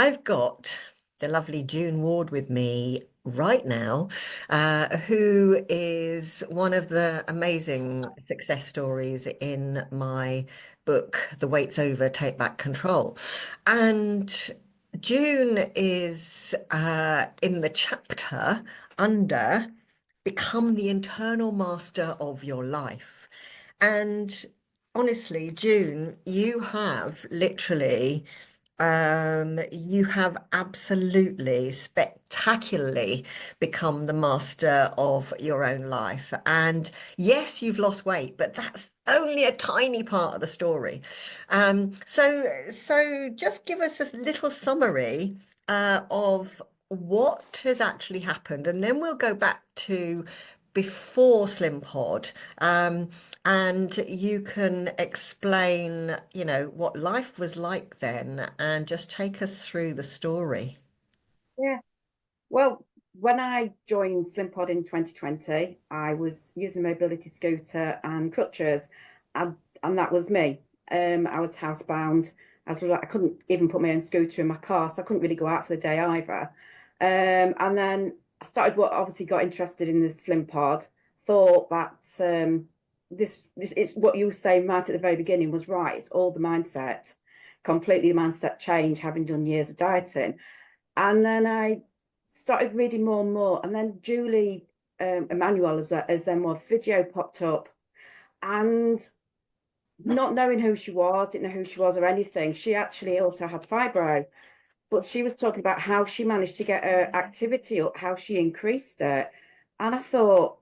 I've got the lovely June Ward with me right now, who is one of the amazing success stories in my book, The Wait's Over, Take Back Control. And June is in the chapter under Become the Internal Master of Your Life. And honestly, June, you have absolutely spectacularly become the master of your own life. And yes, you've lost weight, but that's only a tiny part of the story. So just give us a little summary of what has actually happened, and then we'll go back to before Slimpod. And you can explain, what life was like then and just take us through the story. Yeah. Well, when I joined Slimpod in 2020, I was using a mobility scooter and crutches, and, and that was me. I was housebound. I couldn't even put my own scooter in my car, so I couldn't really go out for the day either. And then I started what obviously got interested in the Slimpod, thought that this is what you were saying right at the very beginning was right. It's all the mindset, completely the mindset change, having done years of dieting. And then I started reading more and more. And then Julie Emmanuel, as then more video popped up. And not knowing who she was, didn't know who she was or anything, she actually also had fibro. But she was talking about how she managed to get her activity up, how she increased it. And I thought,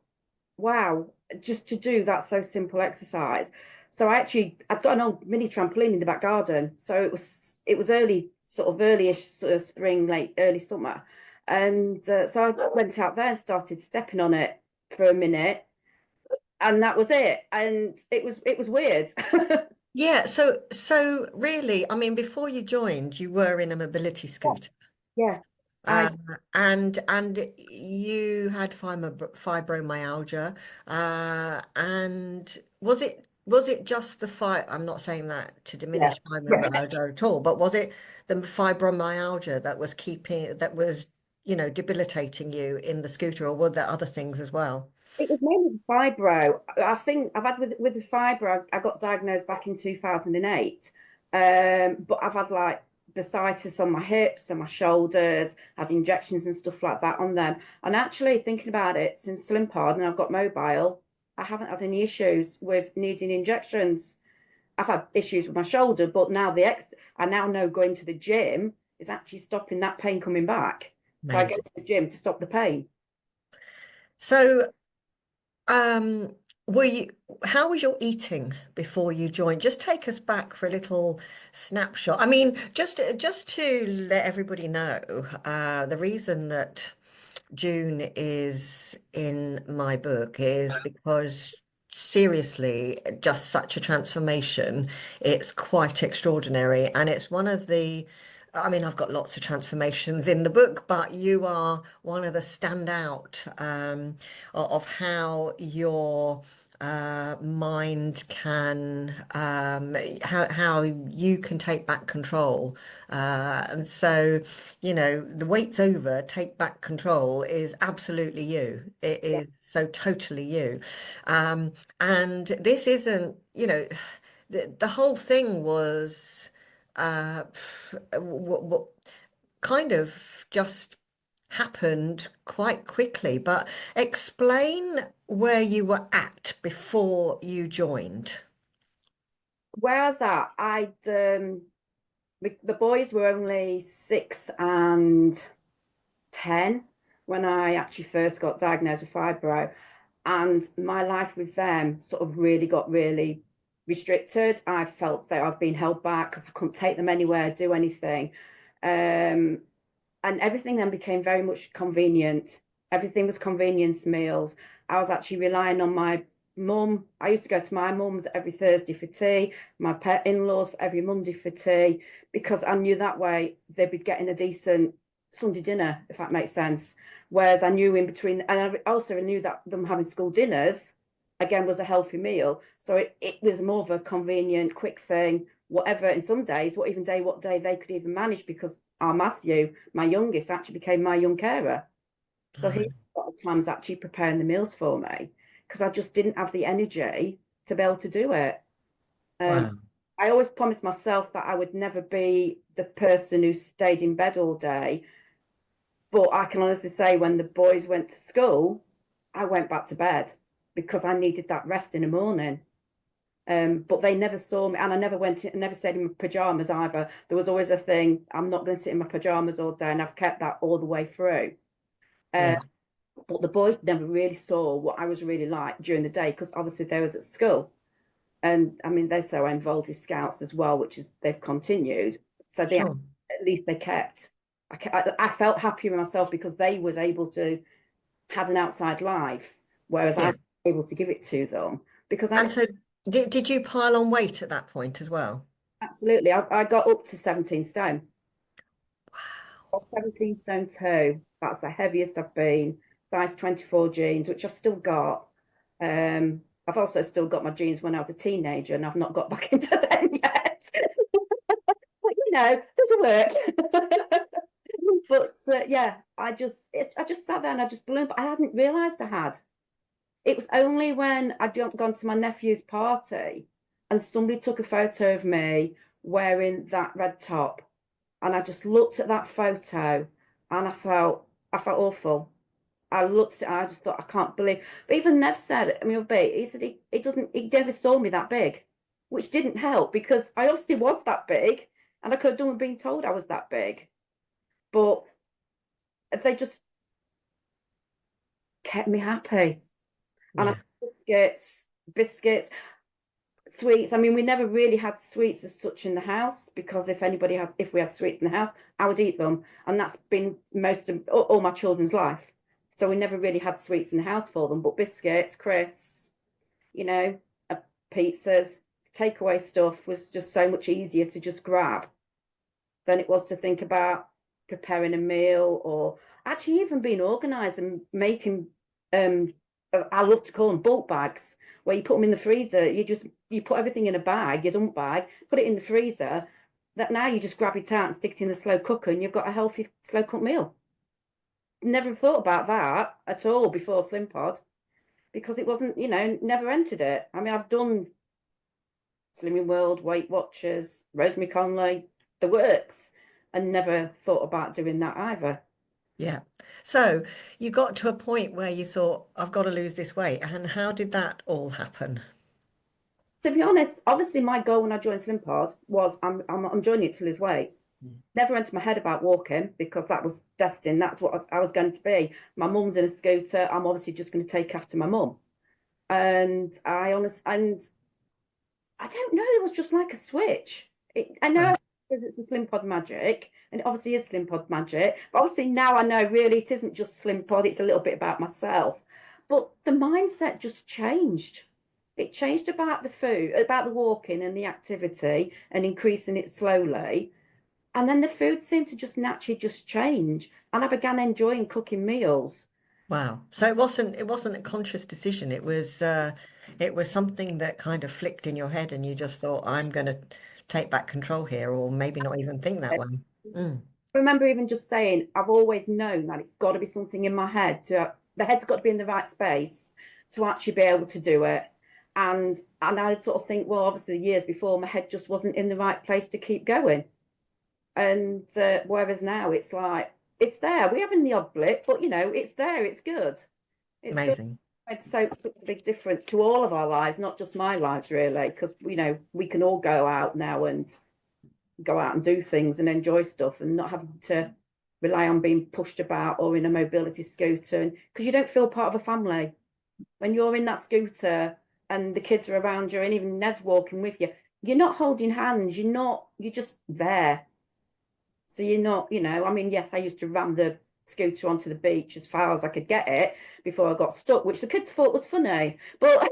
wow, just to do that so simple exercise. So I've got an old mini trampoline in the back garden. So it was early, sort of earlyish sort of spring, late early summer. And so I went out there and started stepping on it for a minute, and that was it. And it was weird. Yeah, so really, I mean, before you joined, you were in a mobility scooter. Yeah. Uh, I and you had fibromyalgia, and was it just the fight? I'm not saying that to Yeah. diminish fibromyalgia at all, but was it the fibromyalgia that was debilitating you in the scooter, or were there other things as well? It was mainly the fibro. I think I've had with the fibro. I got diagnosed back in 2008, but I've had like bursitis on my hips and my shoulders. Had injections and stuff like that on them. And actually, thinking about it, since Slimpod and I've got mobile, I haven't had any issues with needing injections. I've had issues with my shoulder, but now I now know going to the gym is actually stopping that pain coming back. So I go Amazing. to the gym to stop the pain. So, um, were you, how was your eating before you joined? Just take us back for a little snapshot. I mean, just to let everybody know, the reason that June is in my book is because seriously, just such a transformation. It's quite extraordinary. And it's one of I mean, I've got lots of transformations in the book, but you are one of the standout of how your mind can how you can take back control, and so the wait's over, take back control is absolutely you. It Yeah. is so totally you. um and this isn't, the whole thing was what kind of just happened quite quickly. But explain where you were at before you joined. Whereas the boys were only 6 and 10 when I actually first got diagnosed with fibro, and my life with them sort of really got really restricted. I felt that I was being held back because I couldn't take them anywhere, do anything. Um, and everything then became very much convenient. Everything was convenience meals. I was actually relying on my mum. I used to go to my mum's every Thursday for tea, my pet in-laws for every Monday for tea, because I knew that way they'd be getting a decent Sunday dinner, if that makes sense. Whereas I knew in between, and I also knew that them having school dinners again was a healthy meal. So it was more of a convenient, quick thing, whatever. In some days, what day they could even manage because our Matthew, my youngest, actually became my young carer. So he Blimey. a lot of times actually preparing the meals for me because I just didn't have the energy to be able to do it. Um, Wow. I always promised myself that I would never be the person who stayed in bed all day. But I can honestly say when the boys went to school, I went back to bed because I needed that rest in the morning. But they never saw me, and I never went, never stayed in my pajamas either. There was always a thing, I'm not going to sit in my pajamas all day, and I've kept that all the way through. Uh, Yeah. but the boys never really saw what I was really like during the day because obviously they was at school. And I mean, they're so involved with scouts as well, which is they've continued. So they Sure. at least they kept. I felt happy with myself because they was able to had an outside life, whereas I Yeah. was able to give it to them because I And so did you pile on weight at that point as well? absolutely I got up to 17 stone. I was 17 stone two. That's the heaviest I've been. Size 24 jeans, which I've still got. I've also still got my jeans when I was a teenager, and I've not got back into them yet. But there's a work. But yeah, I just sat there and I just ballooned. But I hadn't realised I had. It was only when I'd gone to my nephew's party and somebody took a photo of me wearing that red top, and I just looked at that photo and I felt awful. I looked at it and I just thought, I can't believe. But even Nev said, I mean, he said he doesn't, he never saw me that big, which didn't help because I obviously was that big and I could have done with being told I was that big. But they just kept me happy. And I Yeah. biscuits, sweets. I mean, we never really had sweets as such in the house because if we had sweets in the house, I would eat them, and that's been most of all my children's life. So we never really had sweets in the house for them, but biscuits, crisps, you know, uh, pizzas, takeaway stuff was just so much easier to just grab than it was to think about preparing a meal or actually even being organized and making um I love to call them bulk bags where you put them in the freezer. You put everything in a bag, your dump bag, put it in the freezer. That now you just grab it out and stick it in the slow cooker and you've got a healthy slow cooked meal. Never thought about that at all before Slimpod because it wasn't, never entered it. I mean, I've done Slimming World, Weight Watchers, Rosemary Conley, the works, and never thought about doing that either. Yeah. So you got to a point where you thought, I've got to lose this weight. And how did that all happen? To be honest, obviously my goal when I joined Slimpod was I'm joining it to lose weight. Mm. Never entered my head about walking because that was destined. That's what I was going to be. My mum's in a scooter. I'm obviously just going to take after my mum. And I don't know. It was just like a switch. I know Wow. it says it's a Slim Pod magic, and it obviously is Slim Pod magic. But obviously now I know really it isn't just Slim Pod. It's a little bit about myself. But the mindset just changed. It changed about the food, about the walking and the activity, and increasing it slowly. And then the food seemed to just naturally just change, and I began enjoying cooking meals. Wow. So it wasn't a conscious decision. It was something that kind of flicked in your head and you just thought, I'm gonna take back control here, or maybe not even think that way. Mm. I remember even just saying, I've always known that it's got to be something in my head the head's got to be in the right space to actually be able to do it. And I sort of think, well, obviously the years before my head just wasn't in the right place to keep going. And whereas now it's like it's there. We have in the odd blip, but it's there. It's good. It's good. Amazing. It's such a big difference to all of our lives, not just my lives, really, because we can all go out now and go out and do things and enjoy stuff and not having to rely on being pushed about or in a mobility scooter. And because you don't feel part of a family when you're in that scooter and the kids are around you and even Ned's walking with you, you're not holding hands. You're just there. So you're not, I mean, yes, I used to ram the scooter onto the beach as far as I could get it before I got stuck, which the kids thought was funny. But,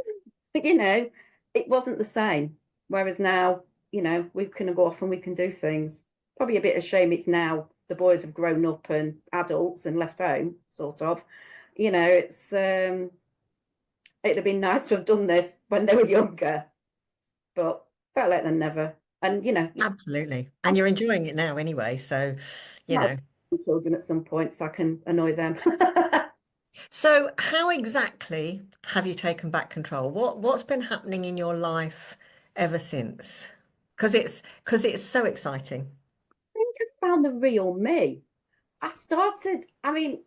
it wasn't the same. Whereas now, we can go off and we can do things. Probably a bit of shame it's now the boys have grown up and adults and left home, sort of. It'd have been nice to have done this when they were younger, but better late than never. And Absolutely. I'm And you're enjoying it now anyway, so you might know. have children at some point so I can annoy them. So how exactly have you taken back control? What's been happening in your life ever since? Because it's so exciting. think I found the real me. I mean,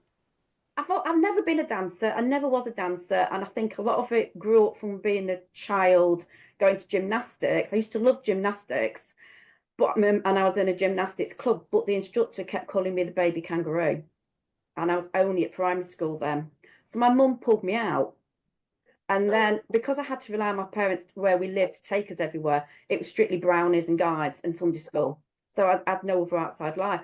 I've never been a dancer. I never was a dancer. And I think a lot of it grew up from being a child going to gymnastics. I used to love gymnastics, and I was in a gymnastics club, but the instructor kept calling me the baby kangaroo. And I was only at primary school then. So my mum pulled me out. And then because I had to rely on my parents where we lived to take us everywhere, it was strictly brownies and guides and Sunday school. So I had no other outside life.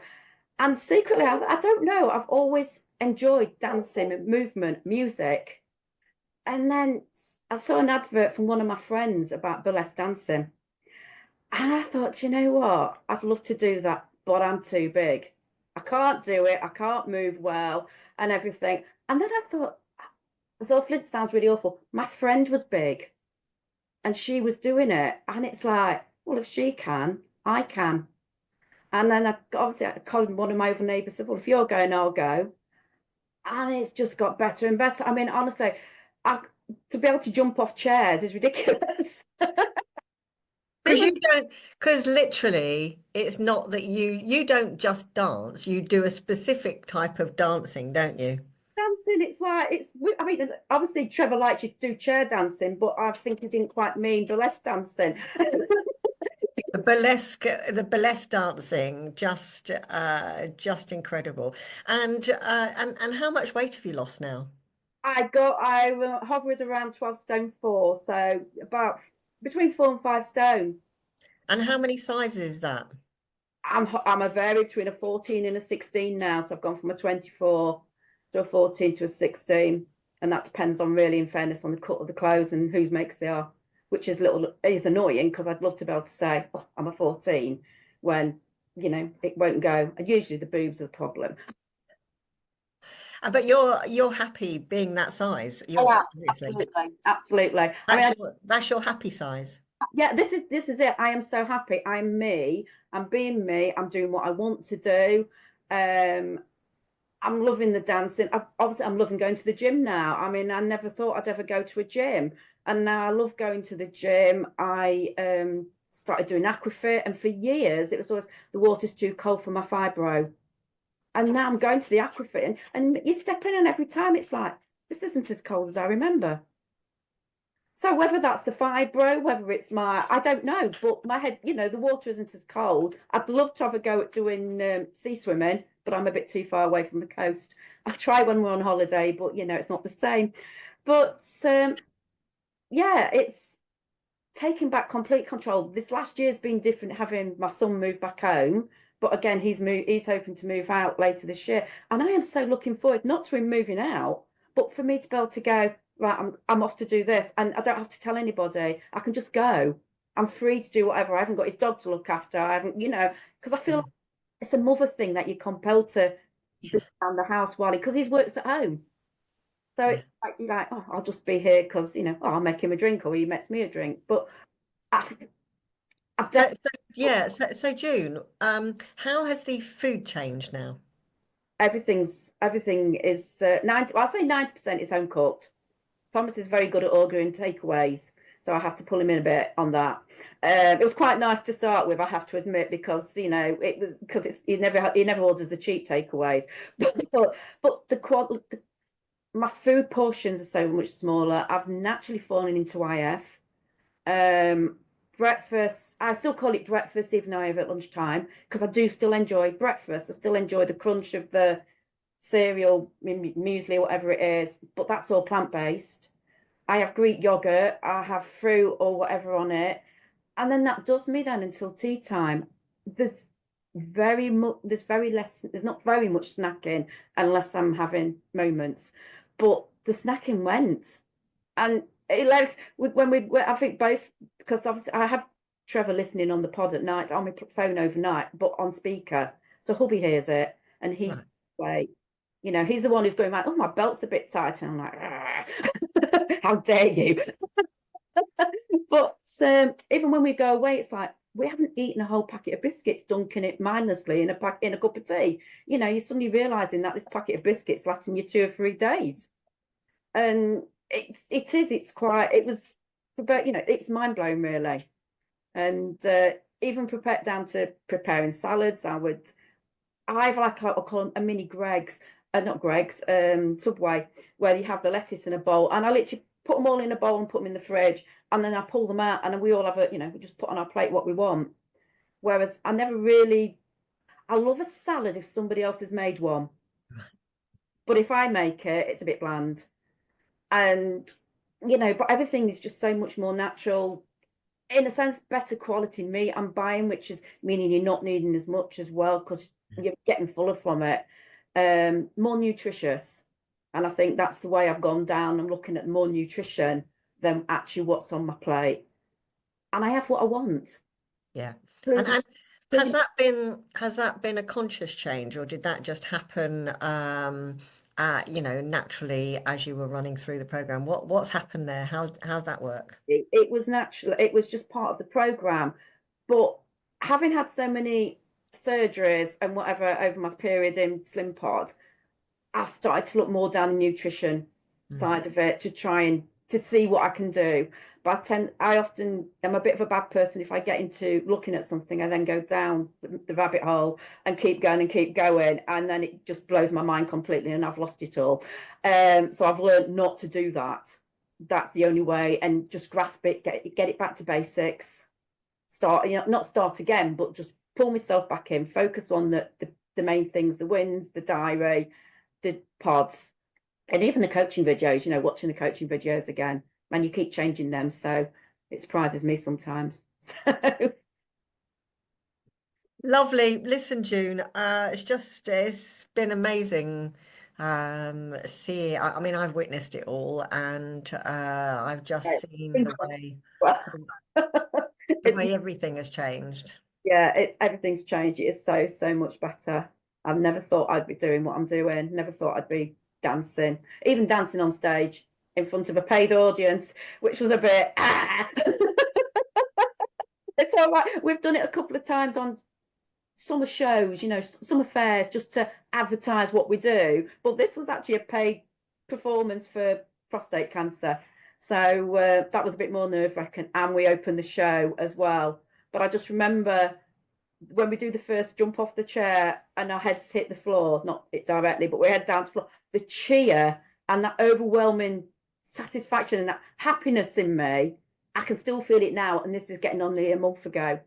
And secretly, I don't know, I've always enjoyed dancing, movement, music. And then I saw an advert from one of my friends about burlesque dancing. And I thought, you know what? I'd love to do that, but I'm too big. I can't do it. I can't move well and everything. And then I thought, as awful as it sounds really awful, my friend was big and she was doing it. And it's like, well, if she can, I can. And then I called one of my other neighbours, said, well, if you're going, I'll go. And it's just got better and better. I mean, honestly, I, to be able to jump off chairs is ridiculous. Because you Doing don't, because literally it's not that you don't just dance, you do a specific type of dancing, don't you? dancing, it's like I mean, obviously Trevor likes you to do chair dancing, but I think he didn't quite mean burlesque dancing. The burlesque dancing, just incredible. And how much weight have you lost now? I hovered around 12 stone 4, so about between 4 and 5 stone. And how many sizes is that? I'm a vary between a 14 and a 16 now, so I've gone from a 24 to a 14 to a 16, and that depends on, really, in fairness, on the cut of the clothes and whose makes they are, which is annoying because I'd love to be able to say, oh, I'm a 14 when it won't go. And usually the boobs are the problem. But you're happy being that size. Oh, You're yeah, obviously absolutely, absolutely. I mean, that's your happy size. yeah, this is it. I am so happy. I'm me. I'm being me. I'm doing what I want to do. Um, I'm loving the dancing. Obviously, I'm loving going to the gym now. I mean, I never thought I'd ever go to a gym, and now I love going to the gym. I started doing aquafit, and for years it was always the water's too cold for my fibro. And now I'm going to the aquafit, and you step in, and every time it's like, this isn't as cold as I remember. So whether that's the fibro, whether it's I don't know, but my head, the water isn't as cold. I'd love to have a go at doing sea swimming, but I'm a bit too far away from the coast. I'll try when we're on holiday, but it's not the same. But yeah, it's taking back complete control. This last year's been different, having my son move back home. But again, he's hoping to move out later this year, and I am so looking forward not to him moving out, but for me to be able to go, right. I'm off to do this, and I don't have to tell anybody. I can just go. I'm free to do whatever. I haven't got his dog to look after. I haven't, because I feel Yeah. like it's a mother thing that you're compelled to be around the house while because he works at home. So Yeah. it's like you're like, oh, I'll just be here because I'll make him a drink or he makes me a drink. But I've, I've So, definitely so yeah, so June, how has the food changed now? everything is 90. Well, I'll say 90% is home cooked. Thomas is very good at ordering takeaways, so I have to pull him in a bit on that. It was quite nice to start with, I have to admit, because it was because he never orders the cheap takeaways, but my food portions are so much smaller. I've naturally fallen into IF. Um, Breakfast, I still call it breakfast, even though I have it at lunchtime, because I do still enjoy breakfast. I still enjoy the crunch of the cereal, muesli, whatever it is, but that's all plant-based. I have Greek yogurt, I have fruit or whatever on it, and then that does me then until tea time. There's there's not very much snacking unless I'm having moments, but the snacking went, and it lets when I think both, because obviously I have Trevor listening on the pod at night on my phone overnight, but on speaker, so hubby hears it, and he's Right. like, he's the one who's going like, oh, my belt's a bit tight, and I'm like, how dare you? But even when we go away, it's like we haven't eaten a whole packet of biscuits, dunking it mindlessly in a cup of tea. You know, you're suddenly realizing that this packet of biscuits lasting you 2 or 3 days. And it's quite, it was, but you know, it's mind blowing really. And even prepared down to preparing salads, I have like I'll call them a mini Greg's, not Greg's, Subway, where you have the lettuce in a bowl, and I literally put them all in a bowl and put them in the fridge, and then I pull them out, and we all have we just put on our plate what we want. Whereas I never really, I love a salad if somebody else has made one, but if I make it, it's a bit bland, and but everything is just so much more natural. In a sense, better quality meat I'm buying, which is meaning you're not needing as much as well because you're getting fuller from it. More nutritious. And I think that's the way I've gone down. I'm looking at more nutrition than actually what's on my plate. And I have what I want, Yeah. And including, and including has that been a conscious change, or did that just happen naturally as you were running through the program? What's happened there? How's that work? it was natural. It was just part of the program. But having had so many surgeries and whatever over my period in Slimpod, I've started to look more down the nutrition Mm. side of it to try and to see what I can do. But I often am a bit of a bad person if I get into looking at something, I then go down the rabbit hole and keep going and keep going, and then it just blows my mind completely, and I've lost it all. So I've learned not to do that. That's the only way, and just grasp it, get it back to basics. Start, not start again, but just pull myself back in, focus on the main things, the wins, the diary, the pods, and even the coaching videos, watching the coaching videos again, and you keep changing them. So it surprises me sometimes. So Lovely. Listen, June, it's been amazing. I mean, I've witnessed it all, and I've just it's seen been the good. way Well, the it's way everything has changed. yeah, it's everything's changed. It is so, so much better. I've never thought I'd be doing what I'm doing. Never thought I'd be dancing, even dancing on stage in front of a paid audience, which was a bit It's all right. We've done it a couple of times on summer shows, summer fairs, just to advertise what we do. But this was actually a paid performance for prostate cancer. So that was a bit more nerve-wracking. And we opened the show as well. But I just remember when we do the first jump off the chair and our heads hit the floor, not it directly, but we head down to the floor, the cheer and that overwhelming satisfaction and that happiness in me, I can still feel it now. And this is getting on nearly a month ago.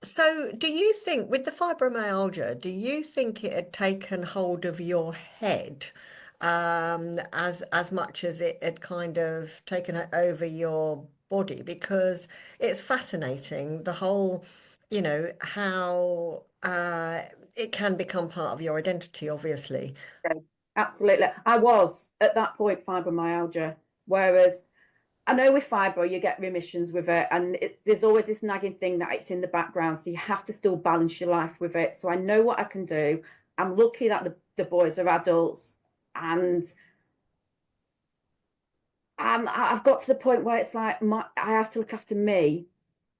So, do you think with the fibromyalgia, do you think it had taken hold of your head as much as it had kind of taken it over your body? Because it's fascinating, the whole, how it can become part of your identity, obviously. So, absolutely. I was at that point fibromyalgia, whereas I know with fibro you get remissions with it, and there's always this nagging thing that it's in the background, so you have to still balance your life with it. So I know what I can do. I'm lucky that the boys are adults, and I've got to the point where it's like I have to look after me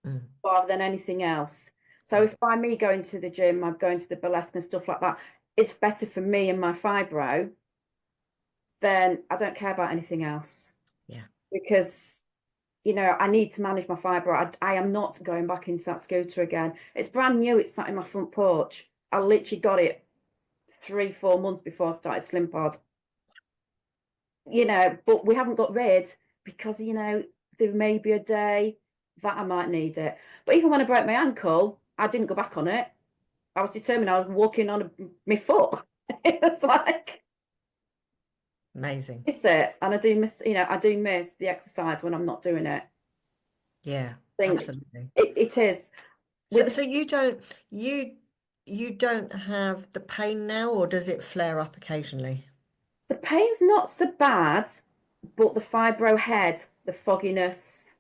Mm, rather than anything else. So yeah, if by me going to the gym, I'm going to the burlesque and stuff like that, it's better for me and my fibro, then I don't care about anything else yeah. because I need to manage my fibre. I am not going back into that scooter again. It's brand new. It's sat in my front porch. I literally got it 3, 4 months before I started Slimpod. But we haven't got rid because, there may be a day that I might need it. But even when I broke my ankle, I didn't go back on it. I was determined I was walking on my foot. It's like, Amazing. miss it. And I do miss the exercise when I'm not doing it. Yeah, I think absolutely. it is. So, With so you you don't have the pain now, or does it flare up occasionally? The pain's not so bad, but the fibro head, the fogginess,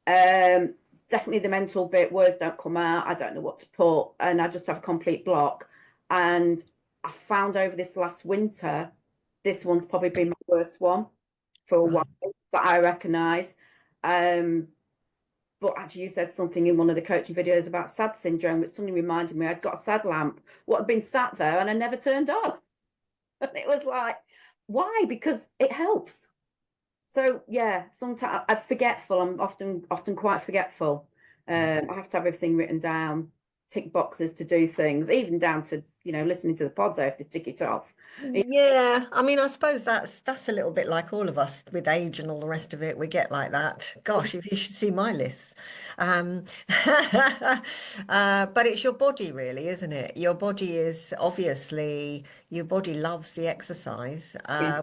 it's definitely the mental bit. Words don't come out. I don't know what to put, and I just have a complete block. And I found over this last winter, this one's probably been my worst one for a while Right. that I recognise. Um, But actually, you said something in one of the coaching videos about SAD syndrome, which suddenly reminded me I'd got a SAD lamp, what had been sat there and I never turned on. And it was like, why? Because it helps. So yeah, sometimes I'm forgetful. I'm often quite forgetful. I have to have everything written down, tick boxes to do things, even down to listening to the pods. I have to tick it off. Yeah, I mean, I suppose that's a little bit like all of us with age and all the rest of it. We get like that. Gosh, if you should see my lists. Um, but it's your body, really, isn't it? Your body is obviously your body loves the exercise,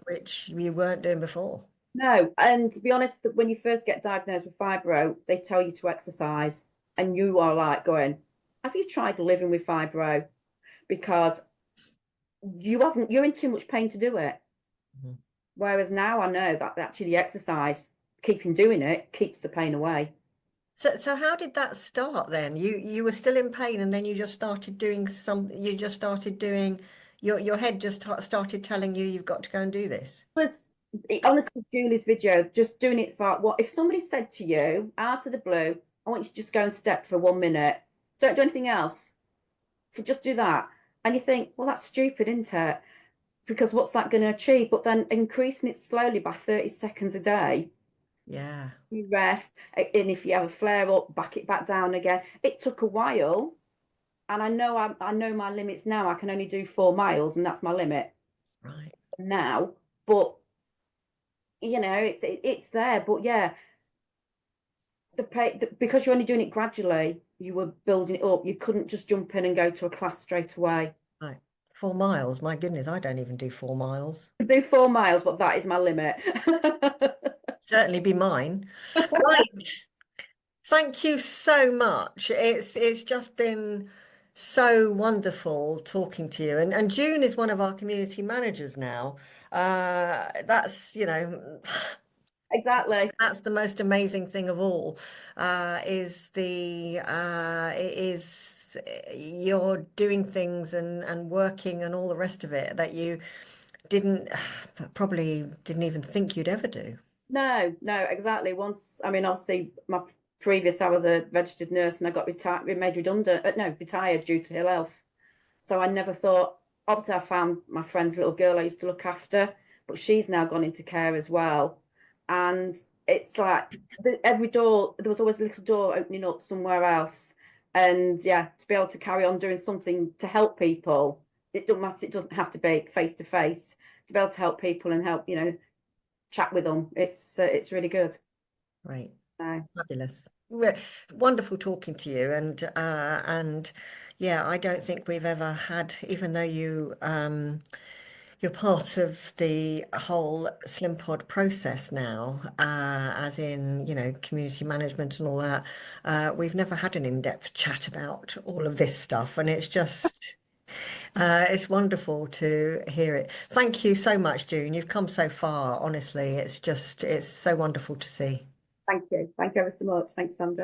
which you weren't doing before. No, and to be honest, when you first get diagnosed with fibro, they tell you to exercise, and you are like going, "Have you tried living with fibro?" Because you haven't. You're in too much pain to do it. Mhm. Whereas now I know that actually the exercise, keeping doing it, keeps the pain away. So how did that start then? You were still in pain, and then you just started doing you just started doing your head just started telling you you've got to go and do this. Was honestly Julie's video, just doing it for what if somebody said to you out of the blue, I want you to just go and step for 1 minute, don't do anything else, if you just do that, and you think, well, that's stupid, isn't it? Because what's that going to achieve? But then increasing it slowly by 30 seconds a day, Yeah, you rest, and if you have a flare up, back it back down again. It took a while, and I know my limits now. I can only do 4 miles, and that's my limit right. now. But it's there. But yeah, because you're only doing it gradually, you were building it up. You couldn't just jump in and go to a class straight away. Right. 4 miles. My goodness, I don't even do 4 miles. I do 4 miles, but that is my limit. Certainly be mine. Right. Thank you so much. It's just been so wonderful talking to you. And June is one of our community managers now. That's, Exactly. that's the most amazing thing of all, is you're doing things and working and all the rest of it that you didn't probably didn't even think you'd ever do. No, no, exactly. Once, I mean, obviously, I was a registered nurse and I got retired, made redundant, no, retired due to ill health. So I never thought, obviously, I found my friend's little girl I used to look after, but she's now gone into care as well. And it's like every door, there was always a little door opening up somewhere else. And yeah, to be able to carry on doing something to help people, it doesn't matter, it doesn't have to be face to face. To be able to help people and help, chat with them, it's really good. Right. So, Fabulous. Wonderful talking to you, and yeah, I don't think we've ever had, even though you're part of the whole Slimpod process now, as in, community management and all that. We've never had an in-depth chat about all of this stuff, and it's wonderful to hear it. Thank you so much, June. You've come so far, honestly. It's so wonderful to see. thank you. Thank you ever so much. Thanks, Sandra.